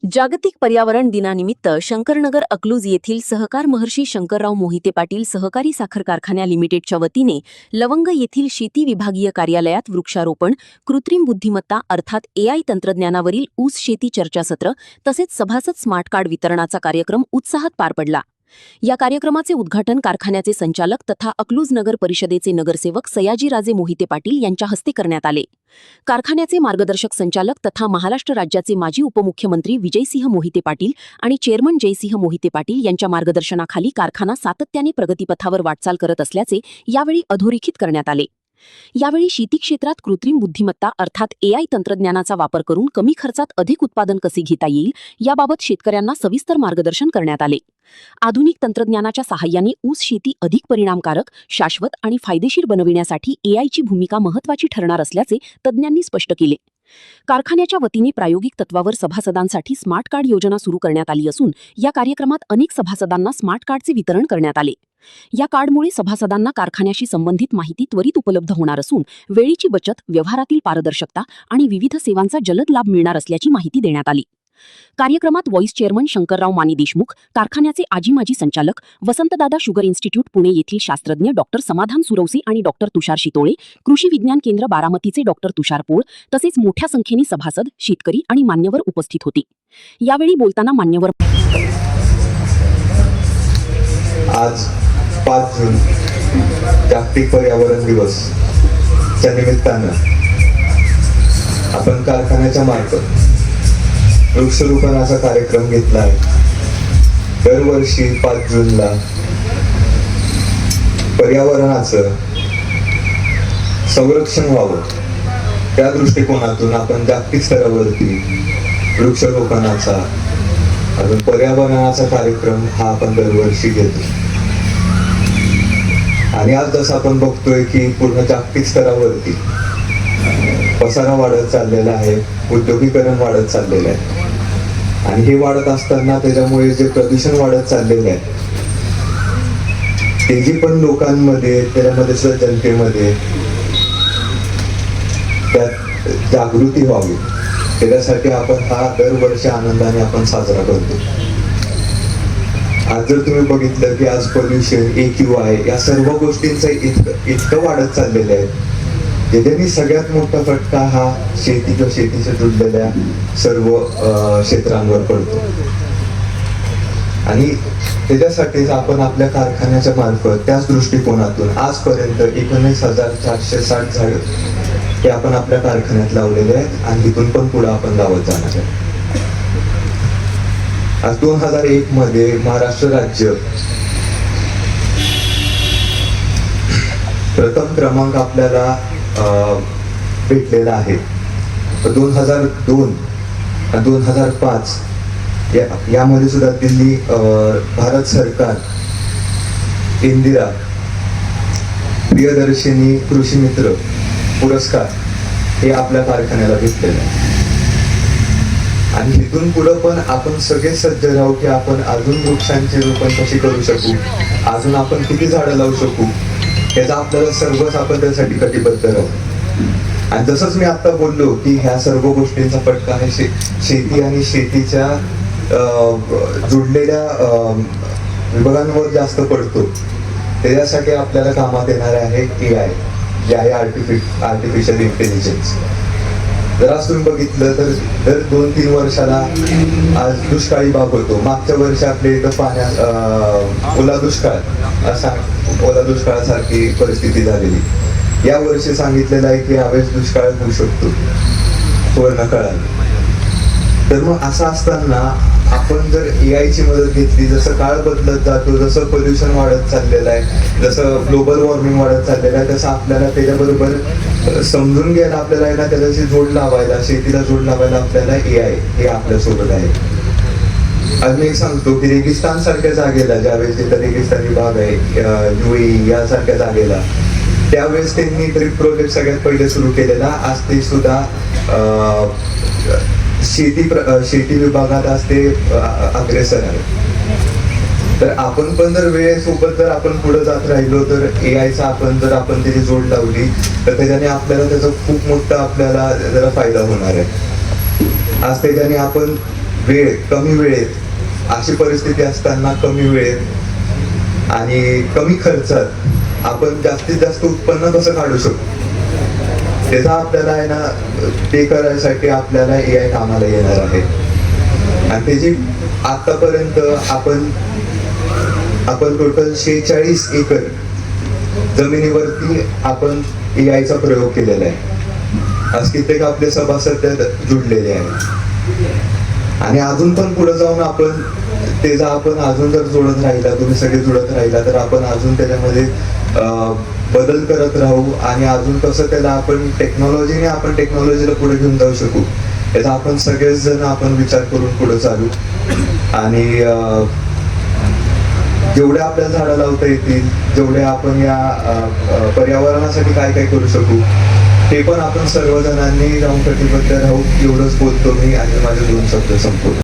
जागतिक पर्यावरण दिनानिमित्त शंकरनगर अकलूज येथील सहकार महर्षी शंकरराव मोहिते पाटील सहकारी साखर कारखान्या लिमिटेडच्या वतीने लवंग येथील शेती विभागीय कार्यालयात वृक्षारोपण, कृत्रिम बुद्धिमत्ता अर्थात एआय तंत्रज्ञानावरील ऊस शेती चर्चासत्र तसेच सभासद स्मार्ट कार्ड वितरणाचा कार्यक्रम उत्साहात पार पडला। या कार्यक्रमाचे उद्घाटन कारखान्याचे संचालक तथा अकलूज नगर परिषदेचे नगरसेवक सयाजीराजे मोहिते पाटील यांच्या हस्ते करण्यात आले। कारखान्याचे मार्गदर्शक संचालक तथा महाराष्ट्र राज्याचे माजी उपमुख्यमंत्री विजयसिंह मोहिते पाटील आणि चेअरमन जयसिंह मोहिते पाटील यांच्या मार्गदर्शनाखाली कारखाना सातत्याने प्रगतीपथावर वाटचाल करत असल्याचे यावेळी अधोरेखित करण्यात आले। यावेळी शेती क्षेत्रात कृत्रिम बुद्धिमत्ता अर्थात एआय तंत्रज्ञानाचा वापर करून कमी खर्चात अधिक उत्पादन कसे घेता येईल याबाबत शेतकऱ्यांना सविस्तर मार्गदर्शन करण्यात आले। आधुनिक तंत्रज्ञानाच्या सहाय्याने ऊस शेती अधिक परिणामकारक, शाश्वत आणि फायदेशीर बनविण्यासाठी एआयची भूमिका महत्त्वाची ठरणार असल्याचे तज्ज्ञांनी स्पष्ट केले। कारखान्याच्या वतीने प्रायोगिक तत्वावर सभासदांसाठी स्मार्ट कार्ड योजना सुरू करण्यात आली असून या कार्यक्रमात अनेक सभासदांना स्मार्ट कार्डचे वितरण करण्यात आले। या कार्डमुळे सभासदांना कारखान्याशी संबंधित माहिती त्वरित उपलब्ध होणार असून वेळेची बचत, व्यवहारातील पारदर्शकता आणि विविध सेवांचा जलद लाभ मिळणार असल्याची माहिती देण्यात आली। कार्यक्रमात व्हाईस चेअरमन शंकरराव मानी देशमुख, कारखान्याचे आजी-माजी संचालक, वसंतदादा शुगर इन्स्टिट्यूट पुणे येथील शास्त्रज्ञ डॉक्टर समाधान सुरवसे आणि डॉक्टर तुषार शितोळे, कृषी विज्ञान केंद्र बारामतीचे डॉक्टर तुषार पोळ तसेच मोठ्या संख्येने सभासद, शेतकरी आणि मान्यवर उपस्थित होते। यावेळी बोलताना मान्यवर आज 5 जून जागतिक पर्यावरण दिवस च्या निमित्तानं आपण कारखान्याच्या मार्फत वृक्षारोपणाचा कार्यक्रम घेतला आहे। दरवर्षी 5 जूनला पर्यावरणाचं संरक्षण व्हावं त्या दृष्टिकोनातून आपण जागतिक स्तरावरती वृक्षारोपणाचा अजून पर्यावरणाचा कार्यक्रम हा आपण दरवर्षी घेतो। आणि आज जसं आपण बघतोय की पूर्ण जागतिक स्तरावरती पसारा वाढत चाललेला आहे, औद्योगिकरण वाढत चाललेलं आहे आणि हे वाढत असताना त्याच्यामुळे जे प्रदूषण वाढत चाललेलं आहे ते जी पण लोकांमध्ये त्याच्यामध्ये सुद्धा जनतेमध्ये त्यात जागृती व्हावी त्याच्यासाठी आपण हा दरवर्षी आनंदाने आपण साजरा करतो। आज जर तुम्ही बघितलं की आज पोल्युशन, AQI या सर्व गोष्टींचं इतकं वाढत चाललेलं आहे ज्याच्यानी सगळ्यात मोठा फटका हा शेती किंवा शेतीशी जुडलेल्या सर्व क्षेत्रांवर पडतो। आणि त्याच्यासाठीच आपण आपल्या कारखान्याच्या मार्फत त्याच दृष्टिकोनातून आजपर्यंत 19,460 झाडं हे आपण आपल्या कारखान्यात लावलेले आहेत आणि इथून पण पुढे आपण लावत जाणार आहे। आज 2001 मध्ये महाराष्ट्र राज्य प्रथम क्रमांक आपल्याला भेटलेला आहे। 2002 आणि 2005 यामध्ये सुद्धा दिल्ली भारत सरकार इंदिरा प्रियदर्शिनी कृषी मित्र पुरस्कार हे आपल्या कारखान्याला भेटलेलं आहे। आणि इथून पुढं पण आपण सगळे सज्ज राहू की आपण अजून वृक्षांचे रोपण कशी करू शकू, अजून आपण किती झाडं लावू शकू याचा आपल्याला सर्वच आपण त्यासाठी कटिबद्ध राहू। आणि जसंच मी आता बोललो की ह्या सर्व गोष्टींचा फटका हे शेती आणि शेतीच्या जुडलेल्या विभागांवर जास्त पडतो। त्याच्यासाठी आपल्याला कामात येणार आहे AI जे आहे आर्टिफिशियल इंटेलिजन्स। जर आज तुम्ही बघितलं तर दर 2-3 वर्षाला आज दुष्काळी भाग होतो। मागच्या वर्षी आपल्या इथं ओला दुष्काळासारखी परिस्थिती झालेली। या वर्षी सांगितलेलं आहे की यावेळेस दुष्काळ होऊ शकतो पूर्ण काळात। तर मग असं असताना आपण जर AI ची मदत घेतली, जसं काळ बदलत जातो, जसं पोल्युशन वाढत चाललेलं आहे, जसं ग्लोबल वॉर्मिंग वाढत चाललेलं आहे, तसं आपल्याला त्याच्याबरोबर समजून घ्यायला आपल्याला आहे ना त्याच्याशी जोड लावायला, शेतीला जोड लावायला आपल्याला AI हे आपल्यासोबत आहे। आज मी एक सांगतो की रेगिस्तान सारख्या जागेला, ज्यावेळेस तिथं रेगिस्तानी भाग आहे UAE यासारख्या जागेला, त्यावेळेस त्यांनी ट्रिप प्रोजेक्ट सगळ्यात पहिले सुरू केलेला। आज ते सुद्धा शेती विभागात आज ते अग्रेसर आहे। तर आपण पण जर वेळेसोबत जर आपण पुढे जात राहिलो तर AIचा आपण त्याची जोड लावली तर त्याच्याने आपल्याला त्याचा खूप मोठा आपल्याला जरा फायदा होणार आहे। आज त्याच्याने आपण कमी वेळेत, अशी परिस्थिती असताना कमी वेळेत आणि कमी खर्चात आपण जास्तीत जास्त उत्पन्न कसं काढू शकतो, त्याचा आपल्याला आहे ना, ते करायसाठी आपल्याला AI कामाला येणार आहे. आणि त्याची आतापर्यंत आपण टोटल 46 एकर जमिनीवरती आपण AIचा प्रयोग केलेला आहे. आज कित्येक आपले सभासद त्यात जुडलेले आहेत आणि अजून पण पुढे जाऊन आपण अजून जर जोडत राहिला, तुम्ही सगळे जुळत राहिला, तर आपण अजून त्याच्यामध्ये बदल करत राहू आणि अजून कसं त्याला आपण टेक्नॉलॉजीला पुढे घेऊन जाऊ शकू, याचा आपण सगळेच जण आपण विचार करून पुढे चालू. आणि जेवढे आपल्याला झाडं लावता येतील, जेवढे आपण या पर्यावरणासाठी काय काय करू शकू, ते पण आपण सर्वजणांनी जाऊन कटिबद्ध राहू. एवढंच बोलतो मी आणि माझे 2 शब्द संपवतो.